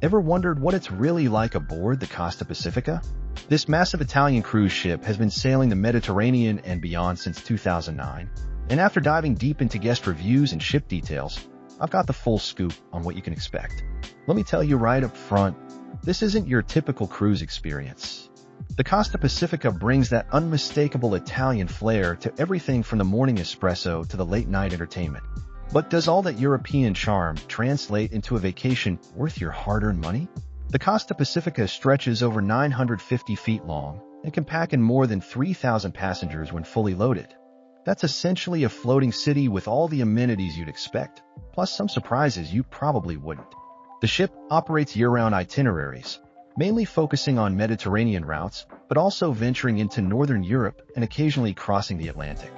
Ever wondered what it's really like aboard the Costa Pacifica? This massive Italian cruise ship has been sailing the Mediterranean and beyond since 2009, and after diving deep into guest reviews and ship details, I've got the full scoop on what you can expect. Let me tell you right up front, this isn't your typical cruise experience. The Costa Pacifica brings that unmistakable Italian flair to everything from the morning espresso to the late-night entertainment. But does all that European charm translate into a vacation worth your hard-earned money? The Costa Pacifica stretches over 950 feet long and can pack in more than 3,000 passengers when fully loaded. That's essentially a floating city with all the amenities you'd expect, plus some surprises you probably wouldn't. The ship operates year-round itineraries, mainly focusing on Mediterranean routes, but also venturing into Northern Europe and occasionally crossing the Atlantic.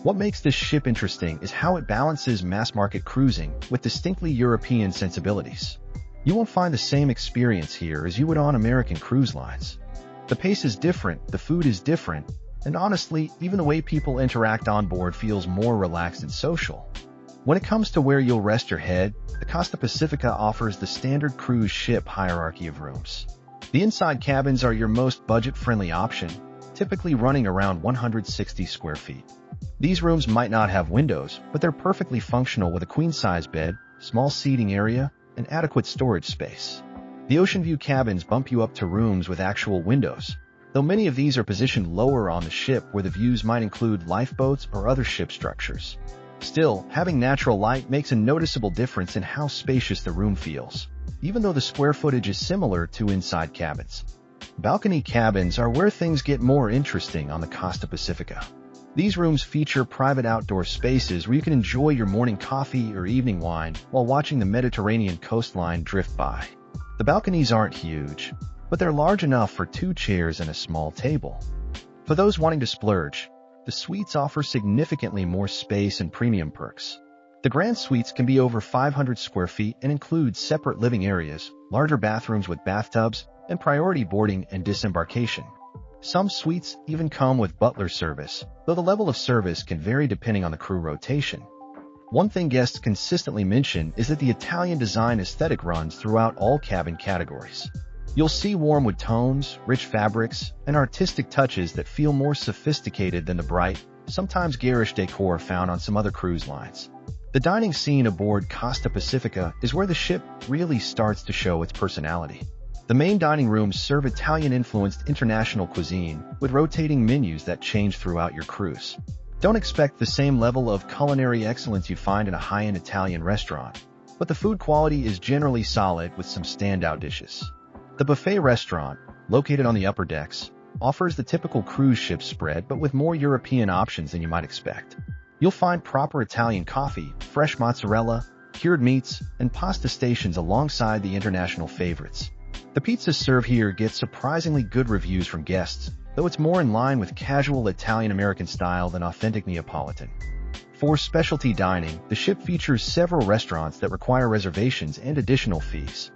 What makes this ship interesting is how it balances mass-market cruising with distinctly European sensibilities. You won't find the same experience here as you would on American cruise lines. The pace is different, the food is different, and honestly, even the way people interact on board feels more relaxed and social. When it comes to where you'll rest your head, the Costa Pacifica offers the standard cruise ship hierarchy of rooms. The inside cabins are your most budget-friendly option, typically running around 160 square feet. These rooms might not have windows, but they're perfectly functional with a queen-size bed, small seating area, and adequate storage space. The ocean view cabins bump you up to rooms with actual windows, though many of these are positioned lower on the ship where the views might include lifeboats or other ship structures. Still, having natural light makes a noticeable difference in how spacious the room feels, even though the square footage is similar to inside cabins. Balcony cabins are where things get more interesting on the Costa Pacifica. These rooms feature private outdoor spaces where you can enjoy your morning coffee or evening wine while watching the Mediterranean coastline drift by. The balconies aren't huge, but they're large enough for 2 chairs and a small table. For those wanting to splurge, the suites offer significantly more space and premium perks. The grand suites can be over 500 square feet and include separate living areas, larger bathrooms with bathtubs, and priority boarding and disembarkation. Some suites even come with butler service, though the level of service can vary depending on the crew rotation. One thing guests consistently mention is that the Italian design aesthetic runs throughout all cabin categories. You'll see warm wood tones, rich fabrics, and artistic touches that feel more sophisticated than the bright, sometimes garish decor found on some other cruise lines. The dining scene aboard Costa Pacifica is where the ship really starts to show its personality. The main dining rooms serve Italian-influenced international cuisine with rotating menus that change throughout your cruise. Don't expect the same level of culinary excellence you'd find in a high-end Italian restaurant, but the food quality is generally solid with some standout dishes. The buffet restaurant, located on the upper decks, offers the typical cruise ship spread but with more European options than you might expect. You'll find proper Italian coffee, fresh mozzarella, cured meats, and pasta stations alongside the international favorites. The pizza served here gets surprisingly good reviews from guests, though it's more in line with casual Italian-American style than authentic Neapolitan. For specialty dining, the ship features several restaurants that require reservations and additional fees.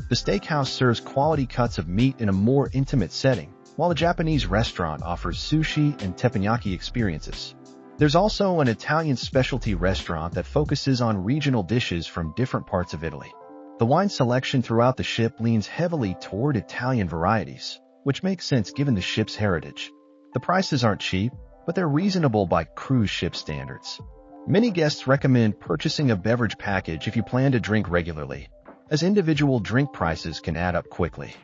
The steakhouse serves quality cuts of meat in a more intimate setting, while the Japanese restaurant offers sushi and teppanyaki experiences. There's also an Italian specialty restaurant that focuses on regional dishes from different parts of Italy. The wine selection throughout the ship leans heavily toward Italian varieties, which makes sense given the ship's heritage. The prices aren't cheap, but they're reasonable by cruise ship standards. Many guests recommend purchasing a beverage package if you plan to drink regularly, as individual drink prices can add up quickly.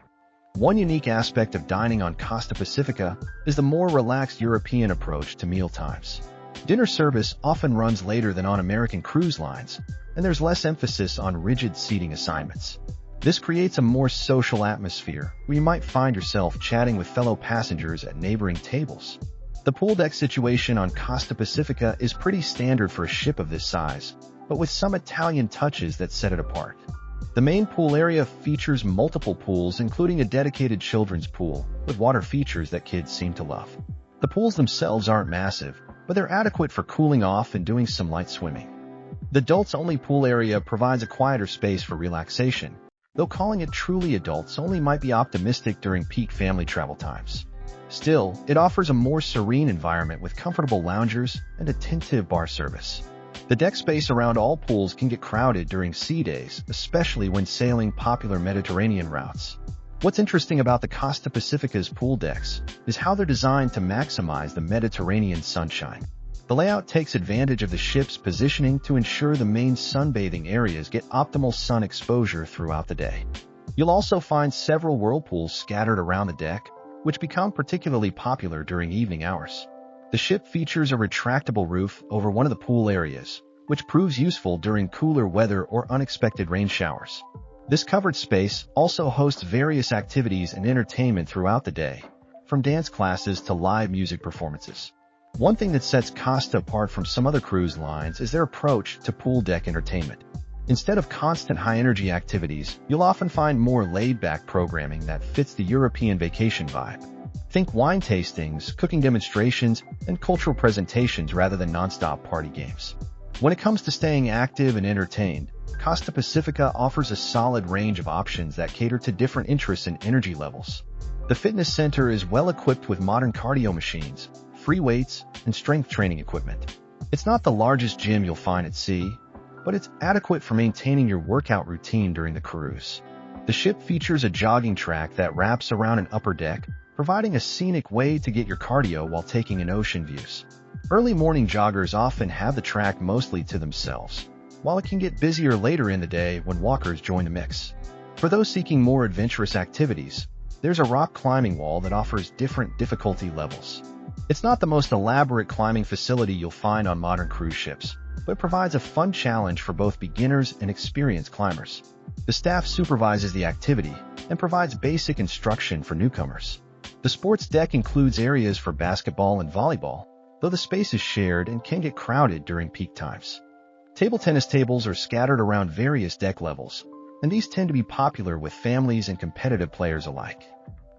One unique aspect of dining on Costa Pacifica is the more relaxed European approach to meal times. Dinner service often runs later than on American cruise lines, and there's less emphasis on rigid seating assignments. This creates a more social atmosphere where you might find yourself chatting with fellow passengers at neighboring tables. The pool deck situation on Costa Pacifica is pretty standard for a ship of this size, but with some Italian touches that set it apart. The main pool area features multiple pools, including a dedicated children's pool with water features that kids seem to love. The pools themselves aren't massive, but they're adequate for cooling off and doing some light swimming. The adults-only pool area provides a quieter space for relaxation, though calling it truly adults-only might be optimistic during peak family travel times. Still, it offers a more serene environment with comfortable loungers and attentive bar service. The deck space around all pools can get crowded during sea days, especially when sailing popular Mediterranean routes. What's interesting about the Costa Pacifica's pool decks is how they're designed to maximize the Mediterranean sunshine. The layout takes advantage of the ship's positioning to ensure the main sunbathing areas get optimal sun exposure throughout the day. You'll also find several whirlpools scattered around the deck, which become particularly popular during evening hours. The ship features a retractable roof over one of the pool areas, which proves useful during cooler weather or unexpected rain showers. This covered space also hosts various activities and entertainment throughout the day, from dance classes to live music performances. One thing that sets Costa apart from some other cruise lines is their approach to pool deck entertainment. Instead of constant high-energy activities, you'll often find more laid-back programming that fits the European vacation vibe. Think wine tastings, cooking demonstrations, and cultural presentations rather than non-stop party games. When it comes to staying active and entertained, Costa Pacifica offers a solid range of options that cater to different interests and energy levels. The fitness center is well equipped with modern cardio machines, free weights, and strength training equipment. It's not the largest gym you'll find at sea, but it's adequate for maintaining your workout routine during the cruise. The ship features a jogging track that wraps around an upper deck, providing a scenic way to get your cardio while taking in ocean views. Early morning joggers often have the track mostly to themselves, while it can get busier later in the day when walkers join the mix. For those seeking more adventurous activities, there's a rock climbing wall that offers different difficulty levels. It's not the most elaborate climbing facility you'll find on modern cruise ships, but provides a fun challenge for both beginners and experienced climbers. The staff supervises the activity and provides basic instruction for newcomers. The sports deck includes areas for basketball and volleyball, though the space is shared and can get crowded during peak times. Table tennis tables are scattered around various deck levels, and these tend to be popular with families and competitive players alike.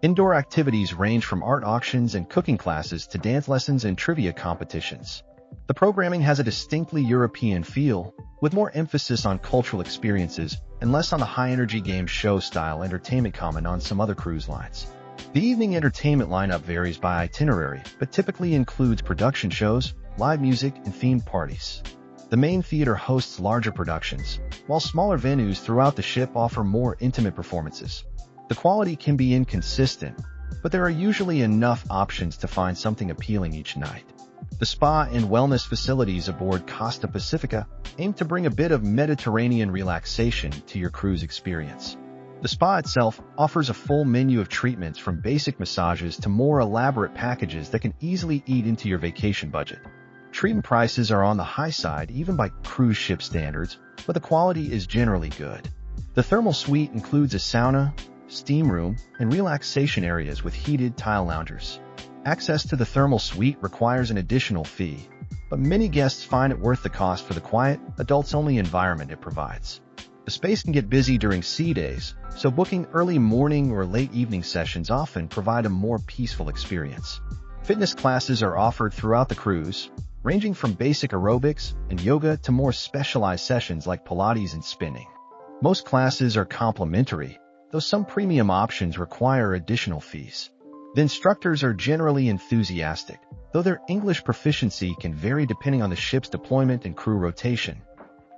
Indoor activities range from art auctions and cooking classes to dance lessons and trivia competitions. The programming has a distinctly European feel, with more emphasis on cultural experiences and less on the high-energy game show-style entertainment common on some other cruise lines. The evening entertainment lineup varies by itinerary, but typically includes production shows, live music, and themed parties. The main theater hosts larger productions, while smaller venues throughout the ship offer more intimate performances. The quality can be inconsistent, but there are usually enough options to find something appealing each night. The spa and wellness facilities aboard Costa Pacifica aim to bring a bit of Mediterranean relaxation to your cruise experience. The spa itself offers a full menu of treatments from basic massages to more elaborate packages that can easily eat into your vacation budget. Treatment prices are on the high side even by cruise ship standards, but the quality is generally good. The thermal suite includes a sauna, steam room, and relaxation areas with heated tile loungers. Access to the thermal suite requires an additional fee, but many guests find it worth the cost for the quiet, adults-only environment it provides. The space can get busy during sea days, so booking early morning or late evening sessions often provide a more peaceful experience. Fitness classes are offered throughout the cruise, ranging from basic aerobics and yoga to more specialized sessions like Pilates and spinning. Most classes are complimentary, though some premium options require additional fees. The instructors are generally enthusiastic, though their English proficiency can vary depending on the ship's deployment and crew rotation.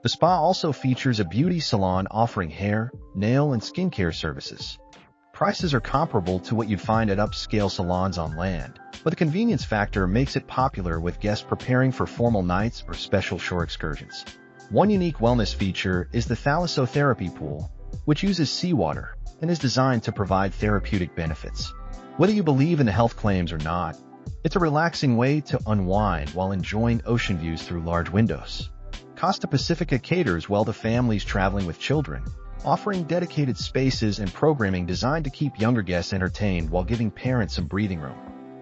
The spa also features a beauty salon offering hair, nail, and skincare services. Prices are comparable to what you'd find at upscale salons on land, but the convenience factor makes it popular with guests preparing for formal nights or special shore excursions. One unique wellness feature is the thalassotherapy pool, which uses seawater and is designed to provide therapeutic benefits. Whether you believe in the health claims or not, it's a relaxing way to unwind while enjoying ocean views through large windows. Costa Pacifica caters well to families traveling with children, offering dedicated spaces and programming designed to keep younger guests entertained while giving parents some breathing room.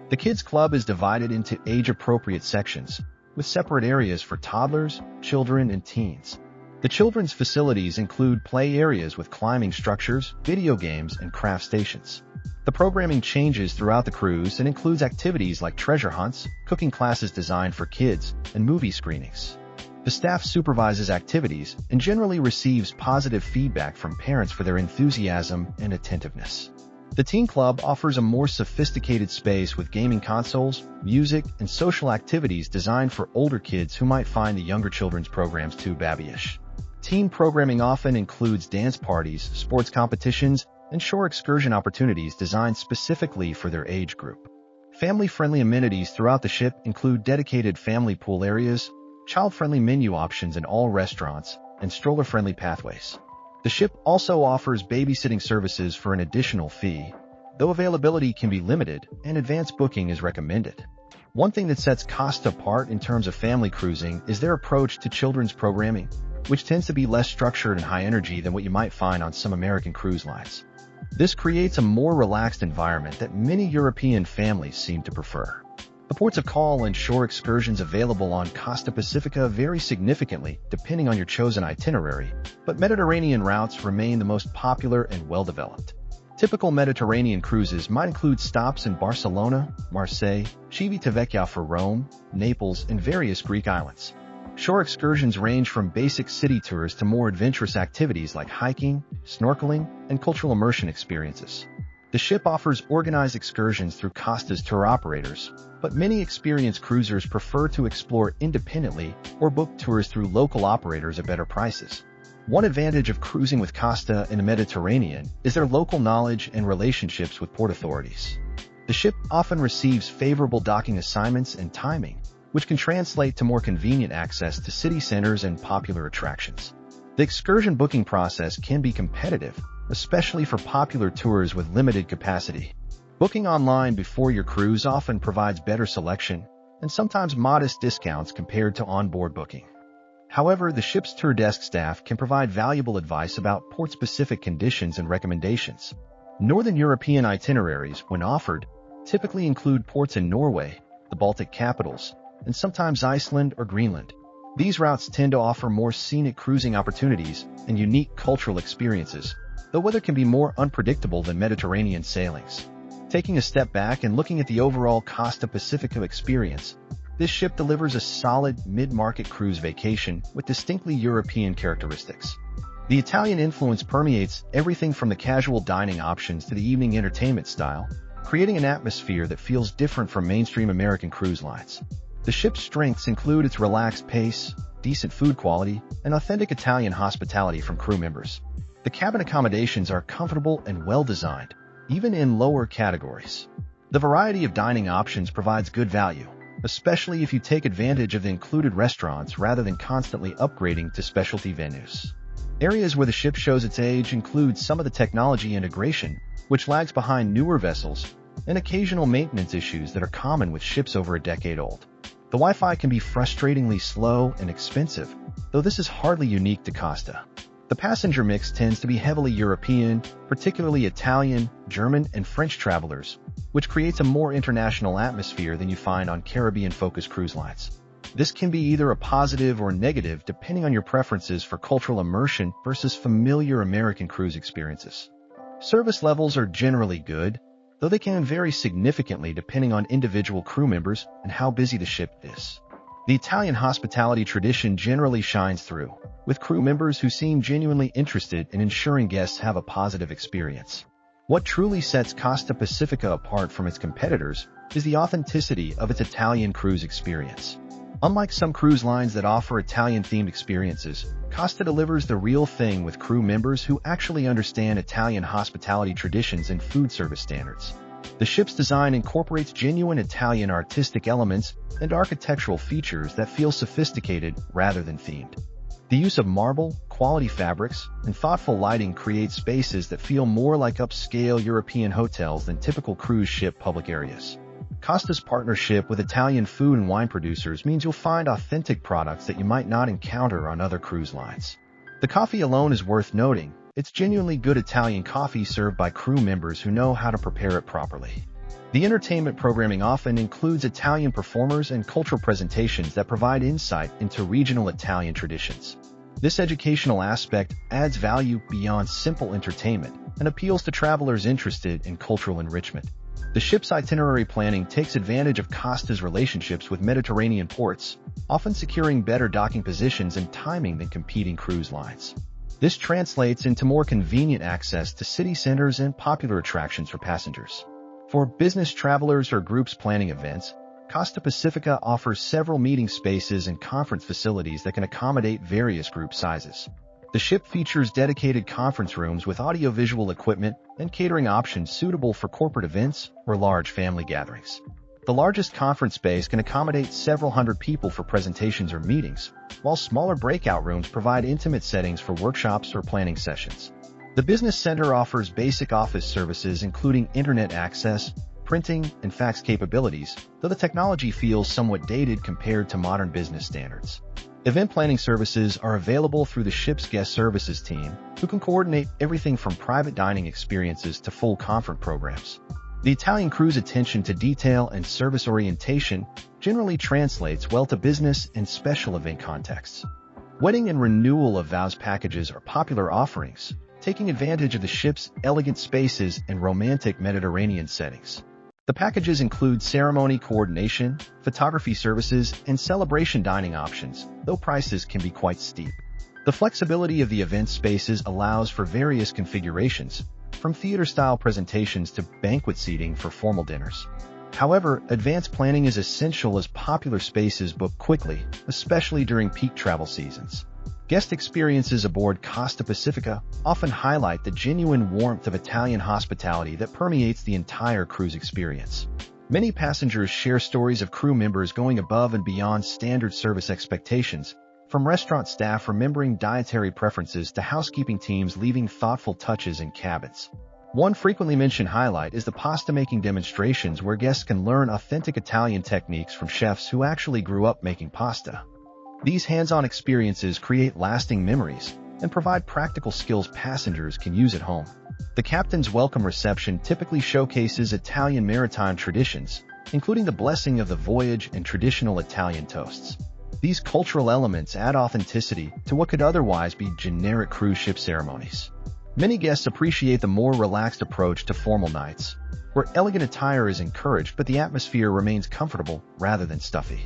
The Kids Club is divided into age-appropriate sections, with separate areas for toddlers, children, and teens. The children's facilities include play areas with climbing structures, video games, and craft stations. The programming changes throughout the cruise and includes activities like treasure hunts, cooking classes designed for kids, and movie screenings. The staff supervises activities and generally receives positive feedback from parents for their enthusiasm and attentiveness. The Teen Club offers a more sophisticated space with gaming consoles, music, and social activities designed for older kids who might find the younger children's programs too babyish. Teen programming often includes dance parties, sports competitions, and shore excursion opportunities designed specifically for their age group. Family-friendly amenities throughout the ship include dedicated family pool areas, child-friendly menu options in all restaurants, and stroller-friendly pathways. The ship also offers babysitting services for an additional fee, though availability can be limited and advanced booking is recommended. One thing that sets Costa apart in terms of family cruising is their approach to children's programming, which tends to be less structured and high energy than what you might find on some American cruise lines. This creates a more relaxed environment that many European families seem to prefer. The ports of call and shore excursions available on Costa Pacifica vary significantly depending on your chosen itinerary, but Mediterranean routes remain the most popular and well-developed. Typical Mediterranean cruises might include stops in Barcelona, Marseille, Civitavecchia for Rome, Naples, and various Greek islands. Shore excursions range from basic city tours to more adventurous activities like hiking, snorkeling, and cultural immersion experiences. The ship offers organized excursions through Costa's tour operators, but many experienced cruisers prefer to explore independently or book tours through local operators at better prices. One advantage of cruising with Costa in the Mediterranean is their local knowledge and relationships with port authorities. The ship often receives favorable docking assignments and timing, which can translate to more convenient access to city centers and popular attractions. The excursion booking process can be competitive, especially for popular tours with limited capacity. Booking online before your cruise often provides better selection and sometimes modest discounts compared to onboard booking. However, the ship's tour desk staff can provide valuable advice about port-specific conditions and recommendations. Northern European itineraries, when offered, typically include ports in Norway, the Baltic capitals, and sometimes Iceland or Greenland. These routes tend to offer more scenic cruising opportunities and unique cultural experiences, though weather can be more unpredictable than Mediterranean sailings. Taking a step back and looking at the overall Costa Pacifica experience, this ship delivers a solid mid-market cruise vacation with distinctly European characteristics. The Italian influence permeates everything from the casual dining options to the evening entertainment style, creating an atmosphere that feels different from mainstream American cruise lines. The ship's strengths include its relaxed pace, decent food quality, and authentic Italian hospitality from crew members. The cabin accommodations are comfortable and well-designed, even in lower categories. The variety of dining options provides good value, especially if you take advantage of the included restaurants rather than constantly upgrading to specialty venues. Areas where the ship shows its age include some of the technology integration, which lags behind newer vessels, and occasional maintenance issues that are common with ships over a decade old. The Wi-Fi can be frustratingly slow and expensive, though this is hardly unique to Costa. The passenger mix tends to be heavily European, particularly Italian, German, and French travelers, which creates a more international atmosphere than you find on Caribbean-focused cruise lines. This can be either a positive or negative depending on your preferences for cultural immersion versus familiar American cruise experiences. Service levels are generally good, though they can vary significantly depending on individual crew members and how busy the ship is. The Italian hospitality tradition generally shines through, with crew members who seem genuinely interested in ensuring guests have a positive experience. What truly sets Costa Pacifica apart from its competitors is the authenticity of its Italian cruise experience. Unlike some cruise lines that offer Italian-themed experiences, Costa delivers the real thing with crew members who actually understand Italian hospitality traditions and food service standards. The ship's design incorporates genuine Italian artistic elements and architectural features that feel sophisticated rather than themed. The use of marble, quality fabrics, and thoughtful lighting creates spaces that feel more like upscale European hotels than typical cruise ship public areas. Costa's partnership with Italian food and wine producers means you'll find authentic products that you might not encounter on other cruise lines. The coffee alone is worth noting. It's genuinely good Italian coffee served by crew members who know how to prepare it properly. The entertainment programming often includes Italian performers and cultural presentations that provide insight into regional Italian traditions. This educational aspect adds value beyond simple entertainment and appeals to travelers interested in cultural enrichment. The ship's itinerary planning takes advantage of Costa's relationships with Mediterranean ports, often securing better docking positions and timing than competing cruise lines. This translates into more convenient access to city centers and popular attractions for passengers. For business travelers or groups planning events, Costa Pacifica offers several meeting spaces and conference facilities that can accommodate various group sizes. The ship features dedicated conference rooms with audiovisual equipment and catering options suitable for corporate events or large family gatherings. The largest conference space can accommodate several hundred people for presentations or meetings, while smaller breakout rooms provide intimate settings for workshops or planning sessions. The business center offers basic office services including internet access, printing, and fax capabilities, though the technology feels somewhat dated compared to modern business standards. Event planning services are available through the ship's guest services team, who can coordinate everything from private dining experiences to full conference programs. The Italian crew's attention to detail and service orientation generally translates well to business and special event contexts. Wedding and renewal of vows packages are popular offerings, taking advantage of the ship's elegant spaces and romantic Mediterranean settings. The packages include ceremony coordination, photography services, and celebration dining options, though prices can be quite steep. The flexibility of the event spaces allows for various configurations, from theater-style presentations to banquet seating for formal dinners. However, advanced planning is essential as popular spaces book quickly, especially during peak travel seasons. Guest experiences aboard Costa Pacifica often highlight the genuine warmth of Italian hospitality that permeates the entire cruise experience. Many passengers share stories of crew members going above and beyond standard service expectations, from restaurant staff remembering dietary preferences to housekeeping teams leaving thoughtful touches in cabins. One frequently mentioned highlight is the pasta-making demonstrations where guests can learn authentic Italian techniques from chefs who actually grew up making pasta. These hands-on experiences create lasting memories and provide practical skills passengers can use at home. The captain's welcome reception typically showcases Italian maritime traditions, including the blessing of the voyage and traditional Italian toasts. These cultural elements add authenticity to what could otherwise be generic cruise ship ceremonies. Many guests appreciate the more relaxed approach to formal nights, where elegant attire is encouraged but the atmosphere remains comfortable rather than stuffy.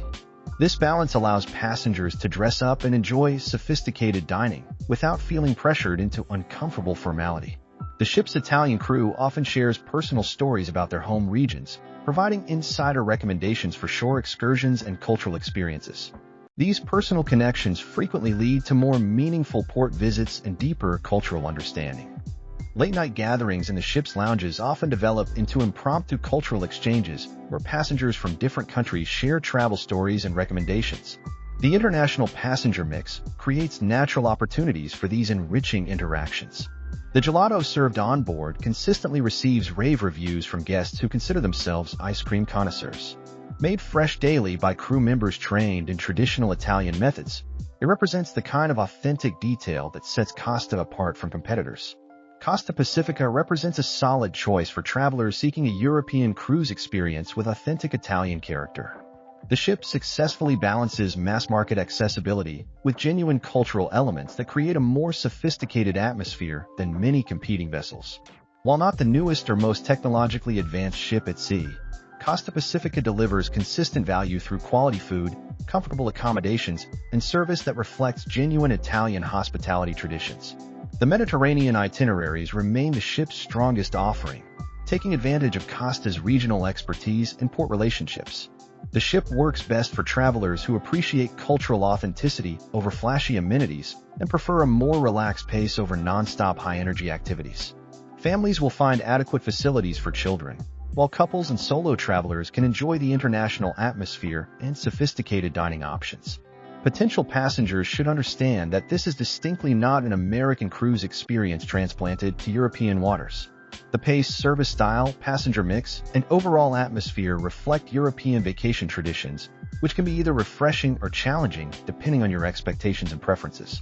This balance allows passengers to dress up and enjoy sophisticated dining without feeling pressured into uncomfortable formality. The ship's Italian crew often shares personal stories about their home regions, providing insider recommendations for shore excursions and cultural experiences. These personal connections frequently lead to more meaningful port visits and deeper cultural understanding. Late-night gatherings in the ship's lounges often develop into impromptu cultural exchanges where passengers from different countries share travel stories and recommendations. The international passenger mix creates natural opportunities for these enriching interactions. The gelato served on board consistently receives rave reviews from guests who consider themselves ice cream connoisseurs. Made fresh daily by crew members trained in traditional Italian methods, it represents the kind of authentic detail that sets Costa apart from competitors. Costa Pacifica represents a solid choice for travelers seeking a European cruise experience with authentic Italian character. The ship successfully balances mass-market accessibility with genuine cultural elements that create a more sophisticated atmosphere than many competing vessels. While not the newest or most technologically advanced ship at sea, Costa Pacifica delivers consistent value through quality food, comfortable accommodations, and service that reflects genuine Italian hospitality traditions. The Mediterranean itineraries remain the ship's strongest offering, taking advantage of Costa's regional expertise and port relationships. The ship works best for travelers who appreciate cultural authenticity over flashy amenities and prefer a more relaxed pace over non-stop high-energy activities. Families will find adequate facilities for children, while couples and solo travelers can enjoy the international atmosphere and sophisticated dining options. Potential passengers should understand that this is distinctly not an American cruise experience transplanted to European waters. The pace, service style, passenger mix, and overall atmosphere reflect European vacation traditions, which can be either refreshing or challenging depending on your expectations and preferences.